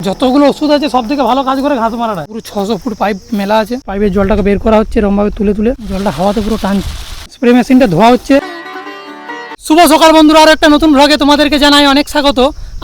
যতগুলো ওষুধ আছে সব থেকে ভালো কাজ করে ঘাস মারাটা। পুরো 600 ফুট পাইপ মেলা আছে, পাইপের জলটাকে বের করা হচ্ছে এরকমভাবে তুলে তুলে, জলটা হাওয়াতে পুরো টানছে, স্প্রে মেশিনটা ধোয়া হচ্ছে। শুভ সকাল বন্ধুরা, আর একটা নতুন ব্লগে তোমাদেরকে জানাই অনেক স্বাগত।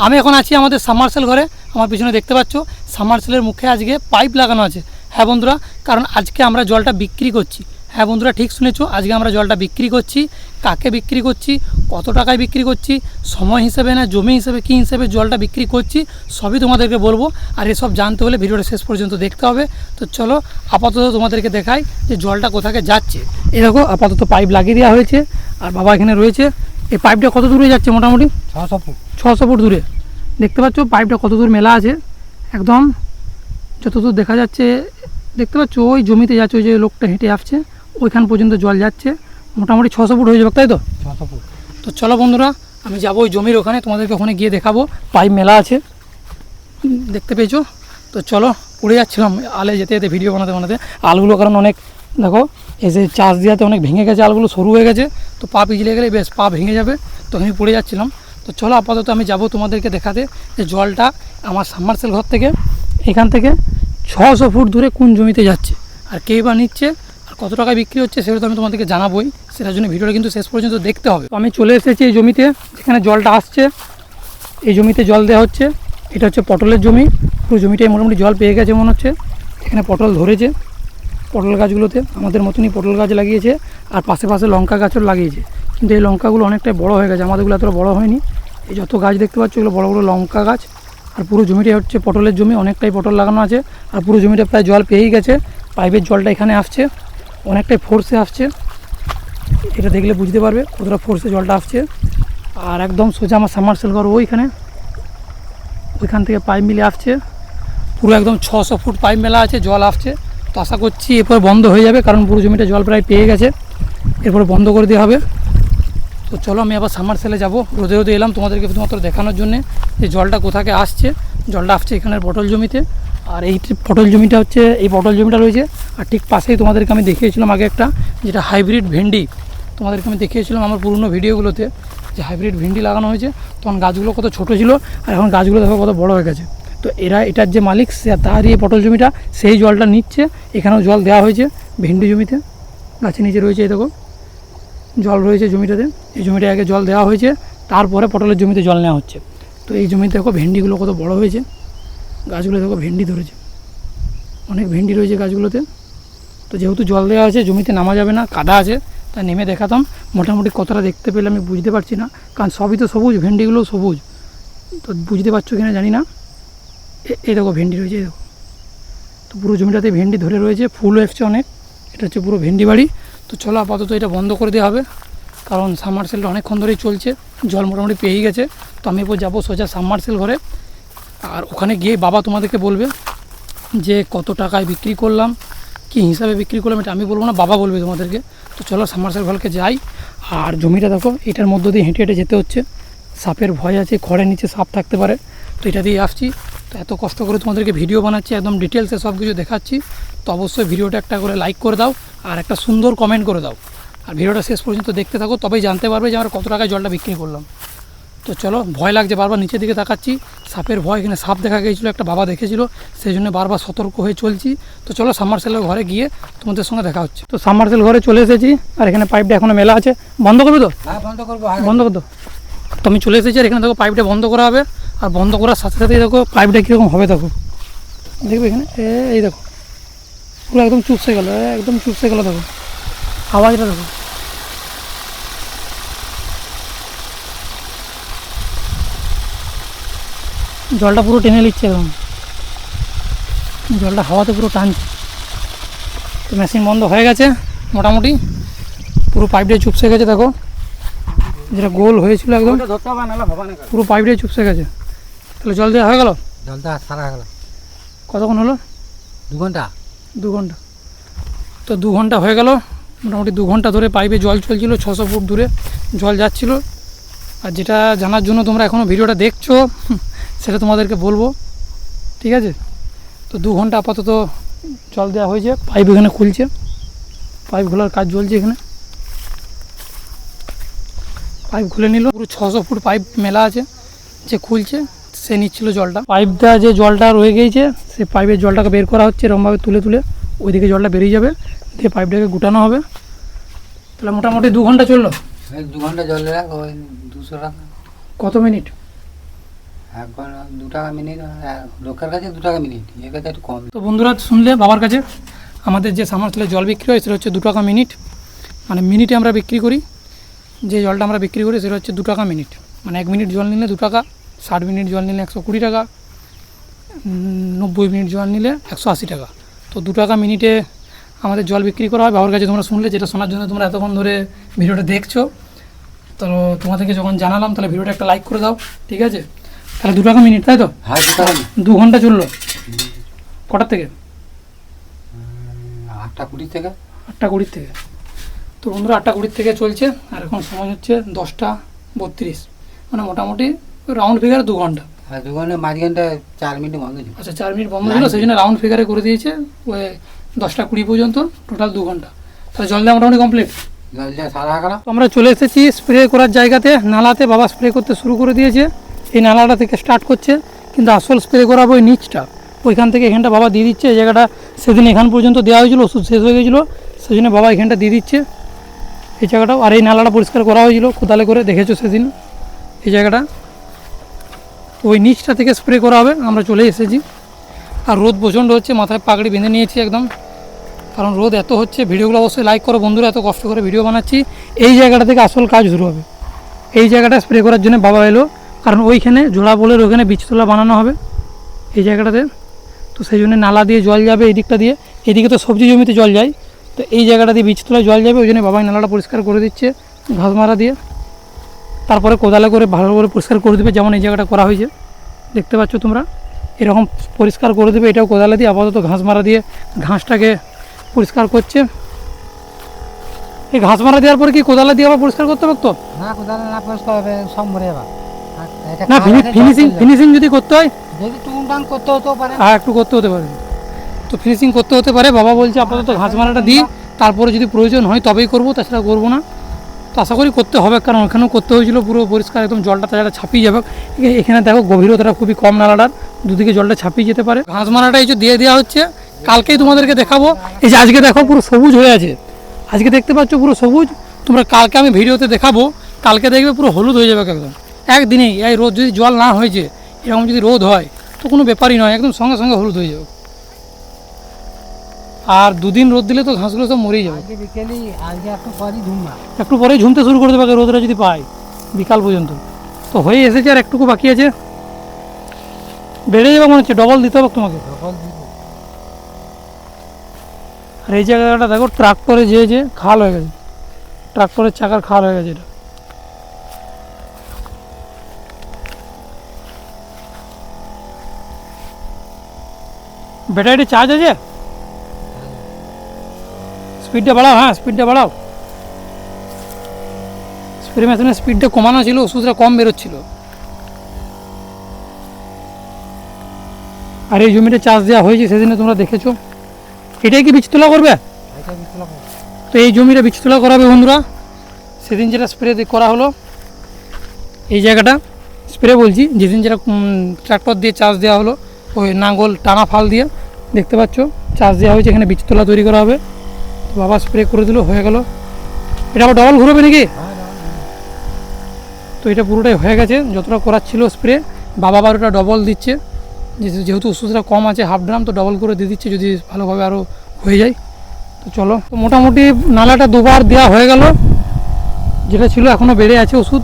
আমি এখন আছি আমাদের সাবমার্সেল ঘরে। আমার পিছনে দেখতে পাচ্ছ সাবমার্সেলের মুখে আজকে পাইপ লাগানো আছে। হ্যাঁ বন্ধুরা, কারণ আজকে আমরা জলটা বিক্রি করছি। হ্যাঁ বন্ধুরা, ঠিক শুনেছো, আজকে আমরা জলটা বিক্রি করছি। কাকে বিক্রি করছি, কত টাকায় বিক্রি করছি, সময় হিসেবে না জমি হিসেবে, কী হিসেবে জলটা বিক্রি করছি সবই তোমাদেরকে বলবো। আর এসব জানতে হলে ভিডিওটা শেষ পর্যন্ত দেখতে হবে। তো চলো আপাতত তোমাদেরকে দেখাই যে জলটা কোথাকে যাচ্ছে। এই দেখো আপাতত পাইপ লাগিয়ে দেওয়া হয়েছে আর বাবা এখানে রয়েছে। এই পাইপটা কত দূরে যাচ্ছে? মোটামুটি 600 ফুট দূরে। দেখতে পাচ্ছ পাইপটা কত দূর মেলা আছে, একদম যতদূর দেখা যাচ্ছে দেখতে পাচ্ছ ওই জমিতে যাচ্ছে, ওই যে লোকটা হেঁটে আসছে ওইখান পর্যন্ত জল যাচ্ছে। মোটামুটি 600 ফুট হয়ে যাবে, তাই তো? 600 ফুট। তো চলো বন্ধুরা, আমি যাবো ওই জমির ওখানে, তোমাদেরকে ওখানে গিয়ে দেখাবো পাইপ মেলা আছে, দেখতে পেয়েছো? তো চলো, পড়ে যাচ্ছিলাম আলে যেতে যেতে ভিডিও বানাতে বানাতে আলগুলো, কারণ অনেক দেখো এসে চাষ দেওয়াতে অনেক ভেঙে গেছে, আলগুলো সরু হয়ে গেছে। তো পা পিছলে গেলে বেশ পা ভেঙে যাবে, তো আমি পড়ে যাচ্ছিলাম। তো চলো আপাতত আমি যাব তোমাদেরকে দেখাতে যে জলটা আমার সাবমার্সেল ঘর থেকে এখান থেকে 600 ফুট দূরে কোন জমিতে যাচ্ছে আর কে বা নিচ্ছে আর কত টাকায় বিক্রি হচ্ছে, সেটা তো আমি তোমাদেরকে জানাবোই। সেটার জন্য ভিডিওটা কিন্তু শেষ পর্যন্ত দেখতে হবে। তো আমি চলে এসেছি এই জমিতে যেখানে জলটা আসছে। এই জমিতে জল দেওয়া হচ্ছে, এটা হচ্ছে পটলের জমি। পুরো জমিটাই মোটামুটি জল পেয়ে গেছে মনে হচ্ছে। এখানে পটল ধরেছে, পটল গাছগুলোতে আমাদের মতনই পটল গাছ লাগিয়েছে আর পাশে পাশে লঙ্কা গাছও লাগিয়েছে। কিন্তু এই লঙ্কাগুলো অনেকটাই বড় হয়ে গেছে, আমাদেরগুলো এতটা বড় হয়নি। এই যত গাছ দেখতে পাচ্ছ এগুলো বড় বড় লঙ্কা গাছ। আর পুরো জমিটাই হচ্ছে পটলের জমি, অনেকটাই পটল লাগানো আছে। আর পুরো জমিটা প্রায় জল পেয়েই গেছে। পাইপের জলটা এখানে আসছে, অনেকটাই ফোর্সে আসছে, এটা দেখলে বুঝতে পারবে কতটা ফোর্সে জলটা আসছে। আর একদম সোজা আমার সাবমার্সেল ঘর ওইখানে, ওইখান থেকে পাইপ মিলে আসছে। পুরো একদম 600 ফুট পাইপ মেলা আছে, জল আসছে। তো আশা করছি এরপর বন্ধ হয়ে যাবে, কারণ পুরো জমিটা জল প্রায় পেয়ে গেছে, এরপরে বন্ধ করে দেওয়া হবে। তো চলো আমি আবার সাবমার্সেলে যাবো। রোদে রোদে এলাম তোমাদেরকে শুধুমাত্র দেখানোর জন্যে যে জলটা কোথাকে আসছে। জলটা আসছে এখানের পটল জমিতে, আর এই পটল জমিটা হচ্ছে, এই পটল জমিটা রয়েছে। আর ঠিক পাশেই তোমাদেরকে আমি দেখিয়েছিলাম আগে একটা, যেটা হাইব্রিড ভেন্ডি। তোমাদেরকে আমি দেখিয়েছিলাম আমার পুরনো ভিডিওগুলোতে যে হাইব্রিড ভেন্ডি লাগানো হয়েছে। তখন গাছগুলো কত ছোটো ছিল আর এখন গাছগুলো দেখো কত বড় হয়ে গেছে। তো এটার যে মালিক সে তারই এই পটল জমিটা, সেই জলটা নিচ্ছে। এখানেও জল দেওয়া হয়েছে ভেন্ডি জমিতে, গাছের নিচে রয়েছে, এই দেখো জল রয়েছে জমিটাতে। এই জমিটায় আগে জল দেওয়া হয়েছে, তারপরে পটলের জমিতে জল নেওয়া হচ্ছে। তো এই জমিতে দেখো ভেন্ডিগুলো কত বড় হয়েছে, গাছগুলো দেখো ভেন্ডি ধরেছে, অনেক ভেন্ডি রয়েছে গাছগুলোতে। তো যেহেতু জল দেওয়া আছে জমিতে নামা যাবে না, কাদা আছে, তাই নেমে দেখাতাম। মোটামুটি কতটা দেখতে পেলে আমি বুঝতে পারছি না, কারণ সবই তো সবুজ, ভেন্ডিগুলোও সবুজ। তো বুঝতে পারছো কিনা জানি না, এই দেখো ভেন্ডি রয়েছে, এই দেখো। তো পুরো জমিটাতে ভেন্ডি ধরে রয়েছে, ফুলও এসছে অনেক। এটা হচ্ছে পুরো ভেন্ডি বাড়ি। তো চলো আপাতত এটা বন্ধ করে দেওয়া হবে, কারণ সাবমার্সেলটা অনেকক্ষণ ধরেই চলছে, জল মোটামুটি পেয়েই গেছে। তো আমি এরপর যাবো সোজা সাবমার্সেল ঘরে, আর ওখানে গিয়ে বাবা তোমাদেরকে বলবে যে কত টাকায় বিক্রি করলাম, কী হিসাবে বিক্রি করলাম, এটা আমি বলবো না, বাবা বলবে তোমাদেরকে। তো চলো সাবমার্সেল ঘরকে যাই। আর জমিটা দেখো, এটার মধ্য দিয়ে হেঁটে হেঁটে যেতে হচ্ছে, সাপের ভয় আছে, খড়ের নিচে সাপ থাকতে পারে। তো এটা দিয়ে আসছি। তো এত কষ্ট করে তোমাদেরকে ভিডিও বানাচ্ছি, একদম ডিটেলসে সব কিছু দেখাচ্ছি। তো অবশ্যই ভিডিওটা একটা করে লাইক করে দাও আর একটা সুন্দর কমেন্ট করে দাও। আর ভিডিওটা শেষ পর্যন্ত দেখতে থাকো, তবেই জানতে পারবে যে আমরা কত টাকায় জলটা বিক্রি করলাম। তো চলো, ভয় লাগছে, বারবার নিচের দিকে তাকাচ্ছি, সাপের ভয়। এখানে সাপ দেখা গিয়েছিলো, একটা বাবা দেখেছিল, সেই জন্য বারবার সতর্ক হয়ে চলছি। তো চলো সাবমার্সেলের ঘরে গিয়ে তোমাদের সঙ্গে দেখা হচ্ছে। তো সাবমার্সেল ঘরে চলে এসেছি, আর এখানে পাইপটা এখনো মেলা আছে। বন্ধ করবে তো? হ্যাঁ বন্ধ করবো, বন্ধ করতো। তো আমি চলে এসেছি, আর এখানে দেখো পাইপটা বন্ধ করা হবে। আর বন্ধ করার সাথে সাথেই দেখো পাইপটা কীরকম হবে, দেখো দেখবে এখানে, এই দেখো পুরো একদম চুপসে গেল, একদম চুপসে গেল, দেখো আওয়াজটা দেখো। জলটা পুরো টেনে নিচ্ছে, একদম জলটা হাওয়াতে পুরো টানছে। তো মেশিন বন্ধ হয়ে গেছে মোটামুটি, পুরো পাইপটাই চুপসে গেছে, দেখো যেটা গোল হয়েছিল একদম পুরো পাইপটাই চুপসে গেছে। তাহলে জল দেওয়া হয়ে গেল, জলটা সারা গেল। কতক্ষণ হলো? 2 ঘন্টা। 2 ঘন্টা। তো 2 ঘন্টা হয়ে গেল, মোটামুটি 2 ঘন্টা ধরে পাইপে জল চলছিল, 600 ফুট দূরে জল যাচ্ছিল। আর যেটা জানার জন্য তোমরা এখনও ভিডিওটা দেখছো সেটা তোমাদেরকে বলবো, ঠিক আছে? তো 2 ঘন্টা আপাতত জল দেওয়া হয়েছে, পাইপ এখানে খুলছে, পাইপ খোলার কাজ চলছে এখানে। পাইপ খুলে নিল, পুরো 600 ফুট পাইপ মেলা আছে, যে খুলছে সে নিচ্ছিল জলটা। পাইপটা যে জলটা রয়ে গিয়েছে সে পাইপের জলটাকে বের করা হচ্ছে এরকমভাবে তুলে তুলে, ওইদিকে জলটা বেরিয়ে যাবে, দিয়ে পাইপটাকে গুটানো হবে। তাহলে মোটামুটি 2 ঘন্টা চললো। 2 ঘন্টা জল রাখ, ওই 200 টাকা। কত মিনিট? 2 টাকা মিনিট, লোকের কাছে 2 টাকা মিনিট, এর কাছে একটু কম। তো বন্ধুরা শুনলে বাবার কাছে আমাদের যে সামারসেলে জল বিক্রি হয় সেটা হচ্ছে 2 টাকা মিনিট, মানে মিনিটে আমরা বিক্রি করি। যে জলটা আমরা বিক্রি করি সেটা হচ্ছে 2 টাকা মিনিট, মানে 1 মিনিট জল নিলে 2 টাকা, 60 মিনিট জল নিলে 120 টাকা, 90 মিনিট জল নিলে 180 টাকা। তো 2 টাকা মিনিটে আমাদের জল বিক্রি করা হয় বাবার কাছে। তোমরা শুনলে, যেটা শোনার জন্য তোমরা এতক্ষণ ধরে ভিডিওটা দেখছো। তো তোমাদেরকে যখন জানালাম তাহলে ভিডিওটা একটা লাইক করে দাও, ঠিক আছে? তাহলে 2 টাকা মিনিট, তাই তো? হ্যাঁ 2 টাকা। 2 ঘন্টা চললো। কটার থেকে? 8টা 20 থেকে। 8টা 20 থেকে। তো বন্ধুরা 8টা 20 থেকে চলছে, আর এখন সময় হচ্ছে 10টা 32, মানে মোটামুটি রাউন্ড ফিগারে 2 ঘন্টা। হ্যাঁ 2 ঘন্টা, মাঝখানটা 4 মিনিট বন্ধ ছিল। আচ্ছা 4 মিনিট বন্ধ ছিল, সেই জন্য রাউন্ড ফিগারে করে দিয়েছে ওই 10টা 20 পর্যন্ত, টোটাল 2 ঘন্টা। তাহলে জল দেওয়া মোটামুটি কমপ্লিট। জল দিয়ে সারা গেলাম। আমরা চলে এসেছি স্প্রে করার জায়গাতে, নালাতে। বাবা স্প্রে করতে শুরু করে দিয়েছে, এই নালাটা থেকে স্টার্ট করছে, কিন্তু আসল স্প্রে করাবো ওই নিচটা, ওইখান থেকে এখানটা বাবা দিয়ে দিচ্ছে। এই জায়গাটা সেদিন এখান পর্যন্ত দেওয়া হয়েছিল, ওষুধ শেষ হয়ে গেছিলো, সেই জন্য বাবা এখানটা দিয়ে দিচ্ছে এই জায়গাটাও। আর এই নালাটা পরিষ্কার করা হয়েছিল কোদালে করে, দেখেছো সেদিন এই জায়গাটা। ওই নিচটা থেকে স্প্রে করা হবে। আমরা চলে এসেছি, আর রোদ প্রচণ্ড হচ্ছে, মাথায় পাগড়ি বেঁধে নিয়েছি একদম, কারণ রোদ এত হচ্ছে। ভিডিওগুলো অবশ্যই লাইক করো বন্ধুরা, এত কষ্ট করে ভিডিও বানাচ্ছি। এই জায়গাটা থেকে আসল কাজ শুরু হবে, এই জায়গাটা স্প্রে করার জন্য বাবা এলো, কারণ ওইখানে জোড়া বলের ওখানে বীজতলা বানানো হবে এই জায়গাটাতে। তো সেই জন্য নালা দিয়ে জল যাবে এই দিকটা দিয়ে, এদিকে তো সবজি জমিতে জল যায়, তো এই জায়গাটা দিয়ে বীজতলায় জল যাবে, ওই জন্য বাবাই নালাটা পরিষ্কার করে দিচ্ছে ঘাস মারা দিয়ে। তারপরে কোদালে করে ভালো করে পরিষ্কার করে দেবে, যেমন এই জায়গাটা করা হয়েছে দেখতে পাচ্ছ তোমরা, এরকম পরিষ্কার করে দেবে। এটাও কোদালে দিয়ে, আপাতত ঘাস মারা দিয়ে ঘাসটাকে পরিষ্কার করছে। এই ঘাস মারা দেওয়ার পরে কি কোদালে দিয়ে আবার পরিষ্কার করতে পারতো না, কোদালে না পরিষ্কার হবে, সব মরে যাবে। না? ফিনিশিং যদি করতে হয়, যদি টুনটান করতে হতেও পারে, আর একটু করতে হতে পারে, তো ফিনিশিং করতে হতে পারে। বাবা বলছে আপাতত ঘাস মারাটা দিই, তারপরে যদি প্রয়োজন হয় তবেই করবো, তাছাড়া করবো না। তো আশা করি করতে হবে, কারণ ওখানেও করতে হয়েছিল পুরো পরিষ্কার, একদম জলটা তাছাড়া ছাপিয়ে যাবে। এখানে দেখো গভীরতাটা খুবই কম নালাটার, দুদিকে জলটা ছাপিয়ে যেতে পারে। ঘাস মারাটা এই যে দিয়ে দেওয়া হচ্ছে, কালকেই তোমাদেরকে দেখাবো। এই যে আজকে দেখো পুরো সবুজ হয়ে আছে, আজকে দেখতে পাচ্ছ পুরো সবুজ। তোমরা কালকে আমি ভিডিওতে দেখাবো, কালকে দেখবে পুরো হলুদ হয়ে যাবে একদম একদিনেই। এই রোদ যদি জল না হয়েছে, এরকম যদি রোদ হয় তো কোনো ব্যাপারই নয়, একদম সঙ্গে সঙ্গে হলুদ হয়ে যাবে। আর 2 দিন রোদ দিলে তো ঘাসগুলো সব মরেই যাবে। আজকে বিকেলই, আজকে একটু পরই ঝুমা, একটু পরেই ঝুমতে শুরু করে দেবে রোদটা যদি পায় বিকাল পর্যন্ত। তো হয়ে এসেছে, আর একটুকু বাকি আছে, বেড়ে যাবে মনে হচ্ছে, ডবল দিতে হবে তোমাকে। সকল দিব। আর এই জায়গাটা দেখো ট্রাক্টরে যে খাল হয়ে গেছে, ট্রাক্টরের চাকার খাল হয়ে গেছে এটা। ব্যাটারিটি চার্জ আছে? স্পিডটা বাড়াও, হ্যাঁ স্পিডটা বাড়াও। স্প্রে মেশিনের স্পিডটা কমানো ছিল, ওষুধটা কম বেরোচ্ছিল। আর এই জমিটা চাষ দেওয়া হয়েছে সেদিনে তোমরা দেখেছো। এটাই কি বীজ তোলা করবে? এটা বিকেল হবে। তো এই জমিটা বীজ তোলা করাবে বন্ধুরা। সেদিন যেটা স্প্রে করা হলো এই জায়গাটা, স্প্রে বলছি, যেদিন যেটা ট্রাক্টর দিয়ে চাষ দেওয়া হলো, ওই নাঙ্গল টানা ফাল দিয়ে দেখতে পাচ্ছ চাষ দেওয়া হয়েছে, এখানে বীজতলা তৈরি করা হবে। তো বাবা স্প্রে করে দিল, হয়ে গেল। এটা আবার ডবল ঘুরবে নাকি? তো এটা পুরোটাই হয়ে গেছে, যতটা করার ছিল স্প্রে বাবা আবার ওটা ডবল দিচ্ছে, যেহেতু ওষুধটা কম আছে, হাফ ড্রাম, তো ডবল করে দিয়ে দিচ্ছে যদি ভালোভাবে আরও হয়ে যায়। তো চলো, তো মোটামুটি নালাটা 2বার দেওয়া হয়ে গেল, যেটা ছিল এখনও বেড়ে আছে ওষুধ,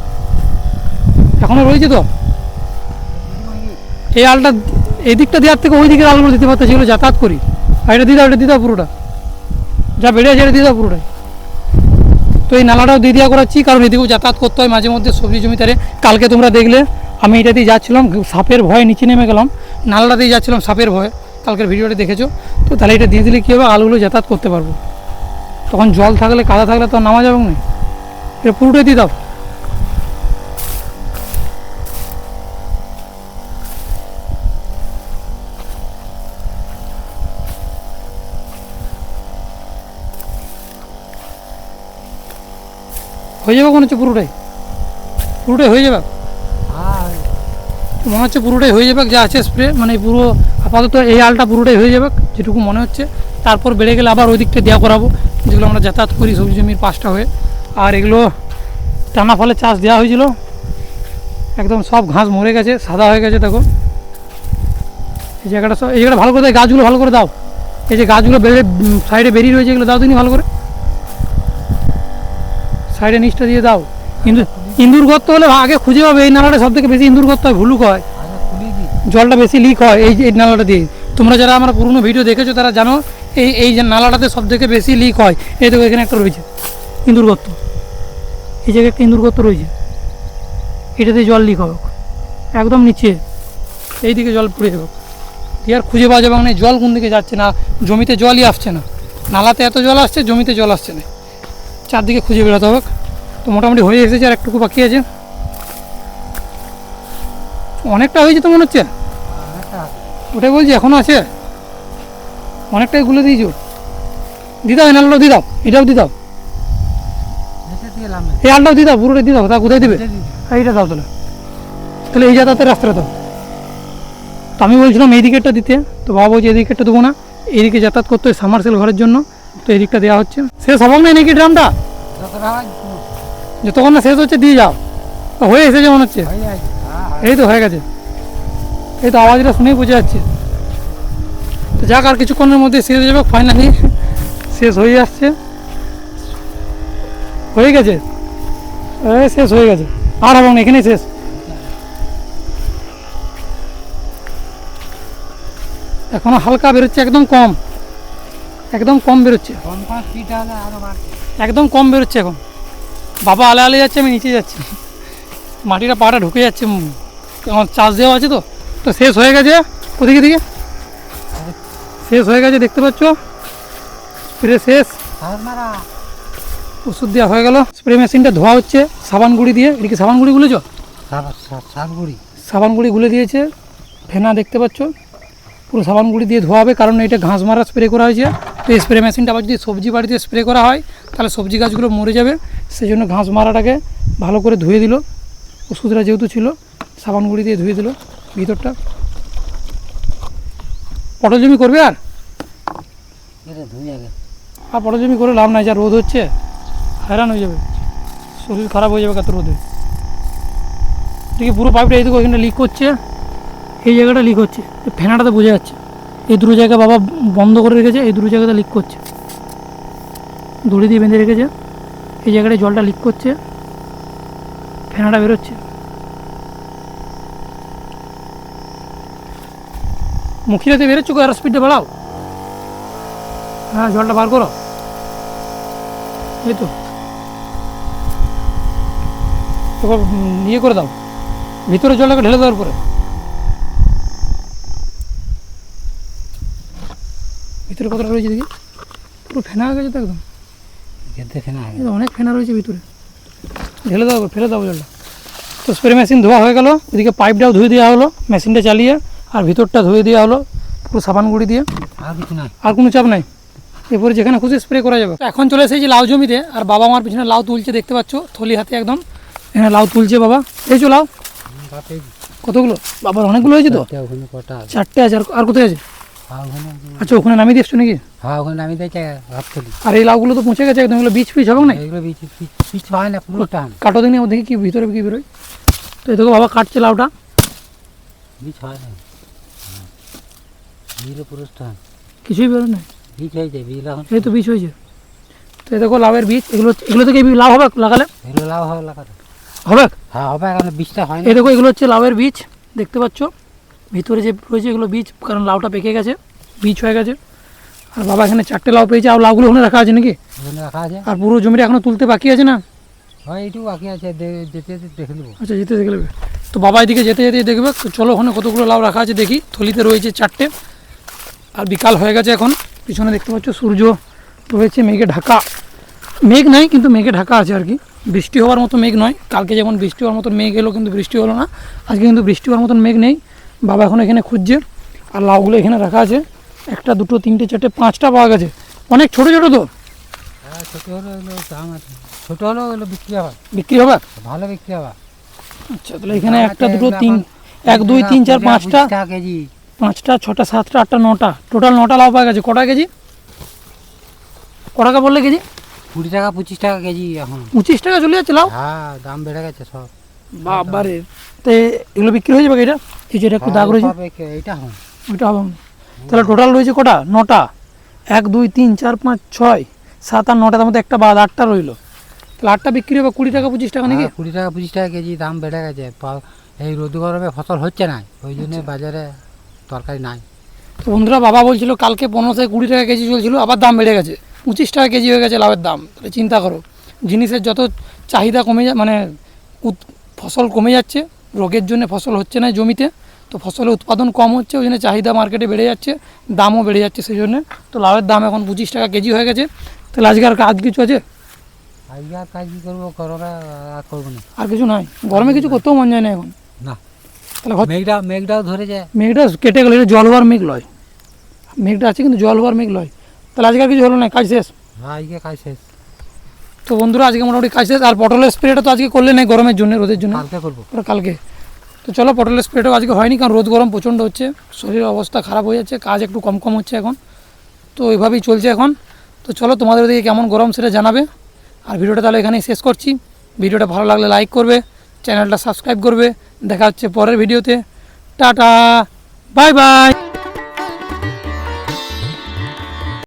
এখনও রয়েছে। তো এই আলটা এই দিকটা দেওয়ার থেকে ওই দিকের আলগুলো দিতে পারতো, সেগুলো যাতায়াত করি। আর এটা দিয়ে দাও, এটা দিয়ে দাও পুরোটা, যা বেড়ে আছে এটা দিয়ে দাও পুরোটাই। তো এই নালাটাও দিয়ে দেওয়া করাচ্ছি, কারণ এদিকেও যাতায়াত করতে হয় মাঝে মধ্যে সবজি জমিতে। কালকে তোমরা দেখলে আমি এটা দিয়ে যাচ্ছিলাম, সাপের ভয়ে নিচে নেমে গেলাম, নালাটা দিয়ে যাচ্ছিলাম সাপের ভয়ে, কালকের ভিডিওটা দেখেছো। তো তাহলে এটা দিয়ে দিলে কী হবে, আলুগুলো যাতায়াত করতে পারবো। তখন জল থাকলে, কাদা থাকলে তো নামা যাবে না, এটা পুরোটাই দিয়ে দাও। হয়ে যাবে মনে হচ্ছে, পুরোটাই হয়ে যাবে। মনে হচ্ছে পুরোটাই হয়ে যাবে যা আছে স্প্রে, মানে পুরো আপাতত এই আলটা পুরোটাই হয়ে যাবে যেটুকু মনে হচ্ছে। তারপর বেড়ে গেলে আবার ওই দিকটা দেওয়া করাবো, যেগুলো আমরা যাতায়াত করি সবজি জমির পাশটা হয়ে। আর এগুলো টানা ফলে চাষ দেওয়া হয়েছিল, একদম সব ঘাস মরে গেছে, সাদা হয়ে গেছে। দেখো এই জায়গাটা সব, এই জায়গাটা ভালো করে দাও, গাছগুলো ভালো করে দাও। এই যে গাছগুলো বেড়ে সাইডে বেরিয়ে রয়েছে, এগুলো দাও দিনই ভালো করে, সাইডে নিচটা দিয়ে দাও। কিন্তু ইন্দুর গর্ত হলে আগে খুঁজে পাবে, এই নালাটা সব থেকে বেশি ইন্দুর গর্ত হয়, ভুলুক হয়, জলটা বেশি লিক হয় এই নালাটা দিয়ে। তোমরা যারা আমার পুরনো ভিডিও দেখেছো তারা জানো এই যে নালাটাতে সব থেকে বেশি লিক হয়। এই দেখো এখানে একটা রয়েছে ইন্দুর গর্ত, এই জায়গায় একটা ইন্দুর গর্ত রয়েছে, এটাতে জল লিক হবে একদম নিচে, এই দিকে জল পড়ে যাবে দিয়ে আর খুঁজে পাওয়া যাবে না জল কোন দিকে যাচ্ছে না, জমিতে জলই আসছে না, নালাতে এত জল আসছে জমিতে জল আসছে না, চারদিকে খুঁজে বেরোতে হবে। তো মোটামুটি হয়ে এসেছে, আর একটুকু বাকি আছে। অনেকটা হয়েছে তো মনে হচ্ছে, ওটাই বলছি এখনও আছে, অনেকটাই গুলে দিয়েছো। দিয়ে দাও, এই নালটাও দিয়ে দাও, এটাও দিয়ে দাও, এই আলটাও দিয়ে দাও, পুরোটাই দিয়ে দাও। তা কোথায় দেবে? এইটা দাও তাহলে, তাহলে এই যাতায়াতের রাস্তাটা দাও। তো আমি বলছিলাম এই দিকেরটা দিতে, তো বাবা বলছে এই দিকেরটা দেবো না, এইদিকে যাতায়াত করতে হয় সামারসেল ঘরের জন্য, তো এই দিকটা দেওয়া হচ্ছে। শেষ হবাক নাই নাকি ড্রামটা? যতক্ষণ না শেষ হচ্ছে দিয়ে যাও। হয়ে এসেছে মনে হচ্ছে, এই তো হয়ে গেছে, এই তো আওয়াজটা শুনেই বোঝা যাচ্ছে। তো যাক, আর কিছুক্ষণের মধ্যে শেষ হয়ে যাবে, ফাইনালি শেষ হয়ে আসছে, হয়ে গেছে, শেষ হয়ে গেছে, আর হবে না, এখানেই শেষ। এখনো হালকা বেরোচ্ছে, একদম কম, একদম কম বেরোচ্ছে, একদম কম বেরোচ্ছে এখন। বাবা আলে আলে যাচ্ছে, আমি নিচে যাচ্ছি, মাটিটা পাটা ঢুকে যাচ্ছে, আমার চাষ দেওয়া আছে তো। তো শেষ হয়ে গেছে, ওদিকে দিকে শেষ হয়ে গেছে, দেখতে পাচ্ছ স্প্রে শেষ, ওষুধ দেওয়া হয়ে গেল। স্প্রে মেশিনটা ধোয়া হচ্ছে সাবান গুঁড়ি দিয়ে। এদিকে সাবান গুঁড়ি গুলেছ? সাবান গুঁড়ি গুলে দিয়েছে, ফেনা দেখতে পাচ্ছ, পুরো সাবান গুঁড়ি দিয়ে ধোয়া হবে, কারণ এটা ঘাস মারা স্প্রে করা হয়েছে। তো এই স্প্রে মেশিনটা আবার যদি সবজি বাড়িতে স্প্রে করা হয় তাহলে সবজি গাছগুলো মরে যাবে, সেই জন্য ঘাস মারাটাকে ভালো করে ধুয়ে দিল, ওষুধটা যেহেতু ছিল সাবান গুঁড়ি দিয়ে ধুয়ে দিল ভিতরটা। পটল জমি করবে আর পটল জমি করে লাভ নাই, যা রোদ হচ্ছে হয়রান হয়ে যাবে, শরীর খারাপ হয়ে যাবে কত রোদে। দেখি পুরো পাইপটা এইদিকে ওইখানে লিক করছে, এই জায়গাটা লিক হচ্ছে, ফেনাটাতে বোঝা যাচ্ছে। এই দুটো জায়গা বাবা বন্ধ করে রেখেছে, এই দুটো জায়গাতে লিক করছে, দড়ি দিয়ে বেঁধে রেখেছে, এই জায়গাটায় জলটা লিক করছে, ফেনাটা বেরোচ্ছে। মুখিরাতে বেরোচ্ছ, আর স্পিডটা বাড়াও, হ্যাঁ জলটা বার করো, এই তো ইয়ে করে দাও, ভিতরে জলটাকে ঢেলে দেওয়ার পরে ভিতরে কতটা রয়েছে দেখি, পুরো ফেনা হয়ে গেছে তো একদম, অনেক ফেনা রয়েছে ভিতরে, ঢেলে দাও, ফেলে দাও জলটা। তো স্প্রে মেশিন ধোয়া হয়ে গেল, এদিকে পাইপটাও ধুয়ে দেওয়া হলো মেশিনটা চালিয়ে, আর ভিতরটা ধুয়ে দেওয়া হলো পুরো সাবান গুঁড়ি দিয়ে, আর কোনো চাপ নাই, এরপরে যেখানে খুশি স্প্রে করা যাবে। এখন চলে এসেছি লাউ জমিতে, আর বাবা আমার পিছনে লাউ তুলছে, দেখতে পাচ্ছ থলি হাতে একদম, এখানে লাউ তুলছে বাবা। এই চো লাউ কতগুলো বাবার, অনেকগুলো হয়েছে তো, চারটে আছে, আর কোথায় আছে? আচ্ছা ওখানে নামিয়ে দিয়েছো নাকি? হ্যাঁ ওখানে নামিয়ে দিয়েছে, আর এই লাউগুলো তো পচে গেছে একদম, এগুলো বীজ পিচ হবে না, এগুলো বীজ হয় না, পুরো টান। কাটো দিনে দেখি কি ভিতরে কি বেরোয়। তো এই দেখো বাবা কাটছে লাউটা, বীজ হয় না, বীজও পুরো টান, কিছুই বেরোয় না, বীজ হয়েছে, বীজ এখন এই তো বীজ হয়েছে। তো এই দেখো লাউয়ের বীজ, এগুলো থেকে লাউ হবে লাগালে, এগুলো লাউ হবে লাগাতে হবে, হ্যাঁ হবে, এখন বীজটা হয় না। এই দেখো এগুলো হচ্ছে লাউয়ের বীজ, দেখতে পাচ্ছ ভিতরে যে রয়েছে এগুলো বীজ, কারণ লাউটা পেকে গেছে, বীজ হয়ে গেছে। আর বাবা এখানে চারটে লাউ পেয়েছে, আর লাউগুলো ওখানে রাখা আছে নাকি? ওখানে রাখা আছে, আর পুরো জমিটা এখনো তুলতে বাকি আছে না? হয় এইটুকু বাকি আছে, যেতে যেতে দেখে নেবো। আচ্ছা যেতে দেখে নেবে। তো বাবা এদিকে যেতে যেতে দেখবে, তো চলো ওখানে কতগুলো লাউ রাখা আছে দেখি, থলিতে রয়েছে চারটে। আর বিকাল হয়ে গেছে এখন, পিছনে দেখতে পাচ্ছ সূর্য রয়েছে মেঘে ঢাকা, মেঘ নাই কিন্তু মেঘে ঢাকা আছে আর কি, বৃষ্টি হওয়ার মতো মেঘ নয়। কালকে যেমন বৃষ্টি হওয়ার মতন মেঘ এলো কিন্তু বৃষ্টি হলো না, আজকে কিন্তু বৃষ্টি হওয়ার মতন মেঘ নেই। বাবা এখন এখানে খুঁজছে, আর লাউগুলো এখানে রাখা আছে, একটা দুটো তিনটে চারটে পাঁচটা পাওয়া গেছে, অনেক ছোটো ছোটো তো। হ্যাঁ ছোটো হলো এগুলো দাম আছে, ছোটো হলেও এগুলো বিক্রি হবে, বিক্রি হবে, ভালো বিক্রি হবে। আচ্ছা তাহলে এখানে একটা দুটো তিন, 1 2 3 4 5টা 25 টাকা কেজি। 5টা 6টা 7টা 8টা 9টা, টোটাল 9টা লাউ পাওয়া গেছে। কটা কেজি, ক টাকা বললে কেজি? 20 টাকা 25 টাকা কেজি এখন। 25 টাকা চলে যাচ্ছে লাউ। হ্যাঁ, দাম বেড়ে গেছে সব। বাবারে, তো এগুলো বিক্রি হয়ে যাবে এটা? কিছু এটা একটু দাগ রয়েছে, এইটা হন ওইটা হবে না। তাহলে টোটাল রয়েছে কটা? 9টা। 1 2 3 4 5 6 7 আর 9টার মধ্যে একটা বাদ, 8টা রইলো। তাহলে 8টা বিক্রি হবে 20 টাকা 25 টাকা নাকি? 20 টাকা 25 টাকা কেজি দাম বেড়ে গেছে। এই রোদ গরমে ফসল হচ্ছে না, ওই জন্য বাজারে তরকারি নাই। তো বন্ধুরা, বাবা বলছিল কালকে 15 থেকে 20 টাকা কেজি চলছিল, আবার দাম বেড়ে গেছে, 25 টাকা কেজি হয়ে গেছে লাউয়ের দাম। তাহলে চিন্তা করো, জিনিসের যত চাহিদা কমে মানে ফসল কমে যাচ্ছে, রোগের জন্য ফসল হচ্ছে না জমিতে, তো ফসলের উৎপাদন কম হচ্ছে, ওই জন্য চাহিদা মার্কেটে বেড়ে যাচ্ছে, দামও বেড়ে যাচ্ছে সেই জন্য। তো লাউয়ের দাম এখন 25 টাকা কেজি হয়ে গেছে। তাহলে আজকে আর কাজ কিছু আছে? আজকে আর কাজ কী করবো, করোনা আর করবো না। আর কিছু নাই, গরমে কিছু করতেও মন যায় না এখন। না, তাহলে মেঘটাও ধরে যায়। মেঘটা কেটে গেলে, এটা জল হওয়ার মেঘ লয়, মেঘটা আছে কিন্তু জল হওয়ার মেঘ লয়। তাহলে আজকে আর কিছু হলো না, কাজ শেষ। হ্যাঁ, আজকে কাজ শেষ। তো বন্ধুরা, আজকে মোটামুটি কাজ শেষ। আর পটলের স্প্রেটা তো আজকে করলে নাই, গরমের জন্য, রোদের জন্য, কালকে করবো। ওটা কালকে। তো চলো, পটলের স্প্রেটাও আজকে হয়নি, কারণ রোদ গরম প্রচণ্ড হচ্ছে, শরীরের অবস্থা খারাপ হয়ে যাচ্ছে, কাজ একটু কম কম হচ্ছে এখন, তো ওইভাবেই চলছে এখন। তো চলো, তোমাদের ওদিকে কেমন গরম সেটা জানাবে। আর ভিডিওটা তাহলে এখানেই শেষ করছি। ভিডিওটা ভালো লাগলে লাইক করবে, চ্যানেলটা সাবস্ক্রাইব করবে। দেখা হচ্ছে পরের ভিডিওতে। Tata, bye bye.